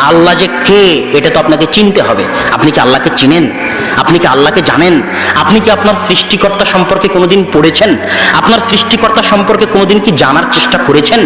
আল্লাহ যে কে এটা তো আপনাকে চিনতে হবে। আপনি কি আল্লাহকে চিনেন? আপনি কি আল্লাহকে জানেন? আপনি কি আপনার সৃষ্টিকর্তা সম্পর্কে কোনোদিন পড়েছেন? আপনার সৃষ্টিকর্তা সম্পর্কে কোনোদিন কি জানার চেষ্টা করেছেন?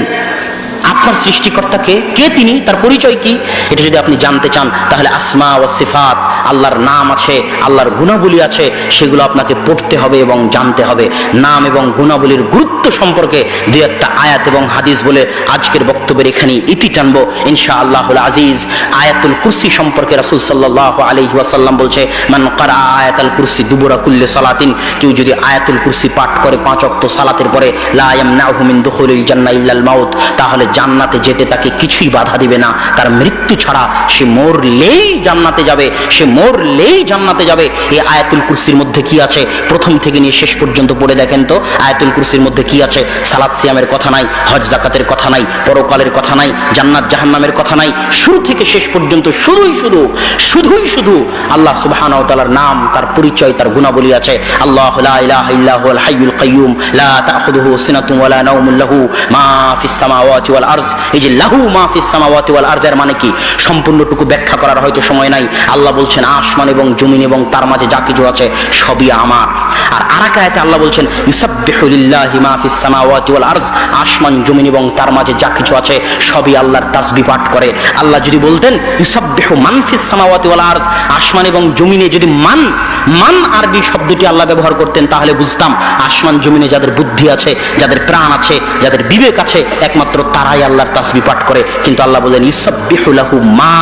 আপনার সৃষ্টিকর্তাকে কে, তিনি, তার পরিচয় কি, এটা যদি আপনি জানতে চান তাহলে আসমা ও সিফাত, আল্লাহর নাম আছে, আল্লাহর গুণাবলী আছে, সেগুলো আপনাকে পড়তে হবে এবং জানতে হবে। নাম এবং গুণাবলীর গুরুত্ব সম্পর্কে দুই একটা আয়াত এবং হাদিস বলে আজকের বক্তব্যের এখানে ইতি টানবো ইনশাআল্লাহুল আজিজ। আয়াতুল কুরসি সম্পর্কে রাসূল সাল্লাল্লাহু আলাইহি ওয়াসাল্লাম বলছে, মান ক্বারা আয়াতুল কুরসি দুবুরা কুল্লি সালাতিন, কেউ যদি আয়াতুল কুরসি পাঠ করে 5 ওয়াক্ত সালাতের পরে, লা ইয়ামনাহু মিন দুখুলিল জান্নাহ ইল্লাল মাউত, তাহলে জান্নাতে যেতে তাকে কিছুই বাধা দিবে না, তার মৃত্যু ছাড়া। সে মরলেই জান্নাতে যাবে, সে মরলেই জান্নাতে যাবে। এই আয়াতুল কুরসির মধ্যে কি আছে প্রথম থেকে নিয়ে শেষ পর্যন্ত পড়ে দেখেন তো। আয়াতুল কুরসির মধ্যে কি আছে? সালাত সিয়ামের কথা নাই, হজ যাকাতের কথা নাই, পরকালের কথা নাই, জান্নাত জাহান্নামের কথা নাই। শুরু থেকে শেষ পর্যন্ত শুধুই শুধু আল্লাহ সুবহানাহু ওয়া তাআলার নাম, তার পরিচয়, তার গুণাবলী আছে। আল্লাহু লা ইলাহা ইল্লা হুয়াল হাইয়ুল কাইয়্যুম লা তাখুযুহু সিনাতুন ওয়া লা নাওমুন লাহু মা ফিস সামাওয়াতি ওয়াল আরজ। এই যে লাহু মা ফিস সামাওয়াতি ওয়াল আরজ এর মানে কি সম্পূর্ণটুকু ব্যাখ্যা করার হয়তো সময় নাই। আল্লাহ বলছেন আসমান এবং জমিন এবং তার মাঝে যা কিছু আছে সবই আমার। আর আরেক আয়াতে আল্লাহ বলছেন ইউসাব্বিহু লিল্লাহি মা ফিস সামাওয়াতি ওয়াল আরজ, আসমান জমিন এবং তার মাঝে যা কিছু আছে সবই আল্লাহর তাসবিহ পাঠ করে। আল্লাহ যদি বলতেন ইউসাব্বিহু মান ফিস সামাওয়াতি ওয়াল আরজ, আসমান এবং জমিনে যদি মান আরবি শব্দটি আল্লাহ ব্যবহার করতেন তাহলে বুঝতাম আসমান জমিনে যাদের বুদ্ধি আছে, যাদের প্রাণ আছে, যাদের বিবেক আছে, একমাত্র তারাই আল্লাহর তাসবিহ পাঠ করে। কিন্তু আল্লাহ বলেন ইউসাব্বিহু লাহু মা,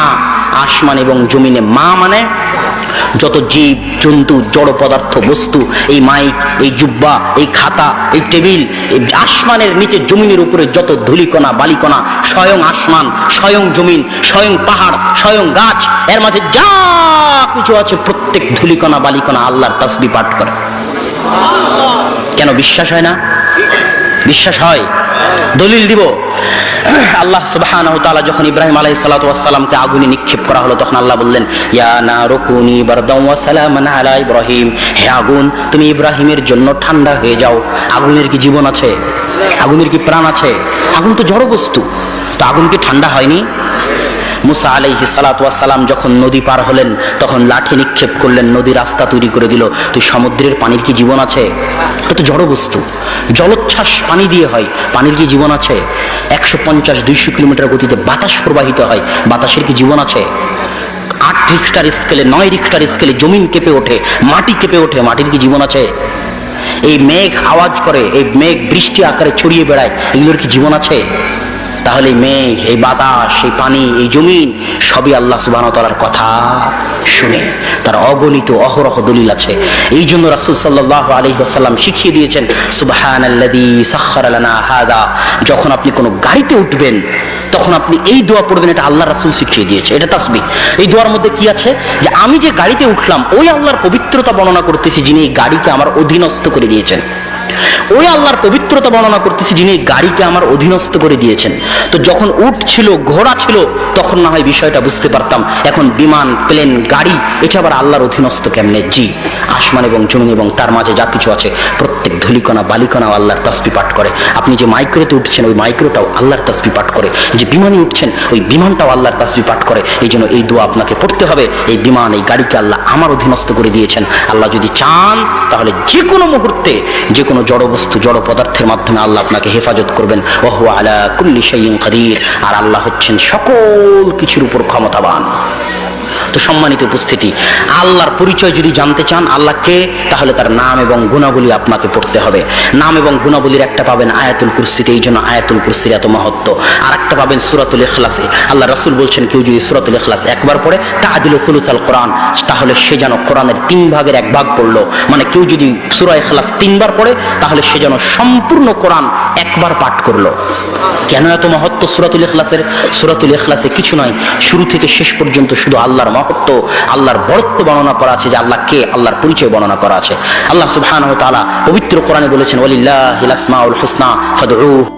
আসমান এবং জমিনে মা মানে যত জীব জন্তু জড় পদার্থ বস্তু, এই মাইক, এই জুব্বা, এই খাতা, এই টেবিল, এই আসমানের নিচে জমিনের উপরে যত ধূলিকণা বালিকণা, স্বয়ং আসমান, স্বয়ং জমিন, স্বয়ং পাহাড়, স্বয়ং গাছ, এর মাঝে যা কিছু আছে প্রত্যেক ধূলিকণা বালিকণা আল্লাহর তাসবিহ পাঠ করে। কেন বিশ্বাস হয় না? বিশ্বাস হয়। দলিল দিব। আল্লাহ সুবহানাহু ওয়া তাআলা যখন ইব্রাহিম আলাইহিস সালাতু ওয়াস সালামকে আগুনে নিক্ষেপ করা হলো, তখন আল্লাহ বললেন ইয়া নারু কুনি বারদাও ওয়া সালামান আলা ইব্রাহিম, হে আগুন তুমি ইব্রাহিমের জন্য ঠান্ডা হয়ে যাও। আগুনের কি জীবন আছে? আগুনের কি প্রাণ আছে? আগুন তো জড় বস্তু, তো আগুন কি ঠান্ডা হয়নি? মুসা আলাইহিস সালাতু ওয়াস সালাম যখন নদী পার হলেন তখন লাঠি নিক্ষেপ করলেন, নদী রাস্তা তৈরি করে দিল। তো সমুদ্রের পানির কি জীবন আছে? এটা তো জড় বস্তু, জলোচ্ছ্বাস পানি দিয়ে হয়, পানির কি জীবন আছে? 150-200 কিলোমিটার গতিতে বাতাস প্রবাহিত হয়, বাতাসের কি জীবন আছে? 8 রিখটার স্কেলে 9 রিখটার স্কেলে জমিন কেঁপে ওঠে, মাটি কেঁপে ওঠে, মাটির কি জীবন আছে? এই মেঘ আওয়াজ করে, এই মেঘ বৃষ্টি আকারে ছড়িয়ে বেড়ায়, এগুলোর কি জীবন আছে? তাহলে মেঘ, এই বাতাস, এই পানি, এই জমিন সবই আল্লাহ সুবহানাহু ওয়া তাআলার কথা শুনে, তার অগণিত অহরহ দলিল আছে। এই জন্য রাসূল সাল্লাল্লাহু আলাইহি ওয়াসাল্লাম শিখিয়ে দিয়েছেন সুবহানাল্লাযী সাখখারা লানা হাদা। যখন আপনি কোনো গাড়িতে উঠবেন তখন আপনি এই দোয়া পড়বেন, এটা আল্লাহ রাসূল শিখিয়ে দিয়েছে, এটা তাসবিহ। এই দোয়ার মধ্যে কি আছে? যে আমি যে গাড়িতে উঠলাম ওই আল্লাহর পবিত্রতা বর্ণনা করতেছি যিনি এই গাড়িকে আমার অধীনস্থ করে দিয়েছেন। ওই আল্লাহর পবিত্রতা বর্ণনা করতেছি যিনি গাড়িকে আমার অধীনস্থ করে দিয়েছেন। তো যখন উট ছিল, ঘোড়া ছিল, তখন না হয় বিষয়টা বুঝতে পারতাম। এখন বিমান, প্লেন, গাড়ি, এটা আবার আল্লাহর অধীনস্থ কেমনে? জি, আসমান এবং জমিন এবং তার মাঝে যা কিছু আছে প্রত্যেক ধূলিকণা বালিকণাও আল্লাহর তাসবিহ পাঠ করে। আপনি যে মাইক্রোতে উঠছেন ওই মাইক্রোটাও আল্লাহর তাসবিহ পাঠ করে, যে বিমানে উঠছেন ওই বিমানটাও আল্লাহর তাসবিহ পাঠ করে। এই জন্য এই দোয়া আপনাকে পড়তে হবে। এই বিমান, এই গাড়িকে আল্লাহ আমার অধীনস্থ করে দিয়েছেন। আল্লাহ যদি চান তাহলে যে কোনো মুহূর্তে যে কোনো জড় বস্তু, জড় পদার্থের মাধ্যমে আল্লাহ আপনাকে হেফাজত করবেন। ওয়া হুয়া আলা কুল্লি শাইইন কাদির। আর আল্লাহ হচ্ছেন সকল কিছুর উপর ক্ষমতাবান। তো সম্মানিত উপস্থিতি, আল্লাহর পরিচয় যদি জানতে চান আল্লাহকে, তাহলে তার নাম এবং গুণাবলী আপনাকে পড়তে হবে। নাম এবং গুণাবলীর একটা পাবেন আয়াতুল কুরসিতে, এই জন্য আয়াতুল কুরসির এত মহত্ব। আর একটা পাবেন সূরাতুল ইখলাসে। আল্লাহ রাসূল বলছেন কেউ যদি সূরাতুল ইখলাস একবার পড়ে তাআদিলু সুলুসাল কোরআন, তাহলে সে যেন কোরআনের 3 ভাগের 1 ভাগ পড়লো। মানে কেউ যদি সূরা ইখলাস 3 বার পড়ে তাহলে সে যেন সম্পূর্ণ কোরআন একবার পাঠ করলো। কেন এত মহত্ব সূরাতুল ইখলাসের? সূরাতুল ইখলাসে কিছু নয়, শুরু থেকে শেষ পর্যন্ত শুধু আল্লাহর মহত্ব, আল্লাহর বরত্ব বর্ণনা করা আছে, যে আল্লাহ কে, আল্লাহর পরিচয় বর্ণনা করা আছে। আল্লাহ সুবহানাহু ওয়া তাআলা পবিত্র কোরআনে বলেছেন ওয়ালিল্লাহিল আসমাউল হুসনা ফাদউহু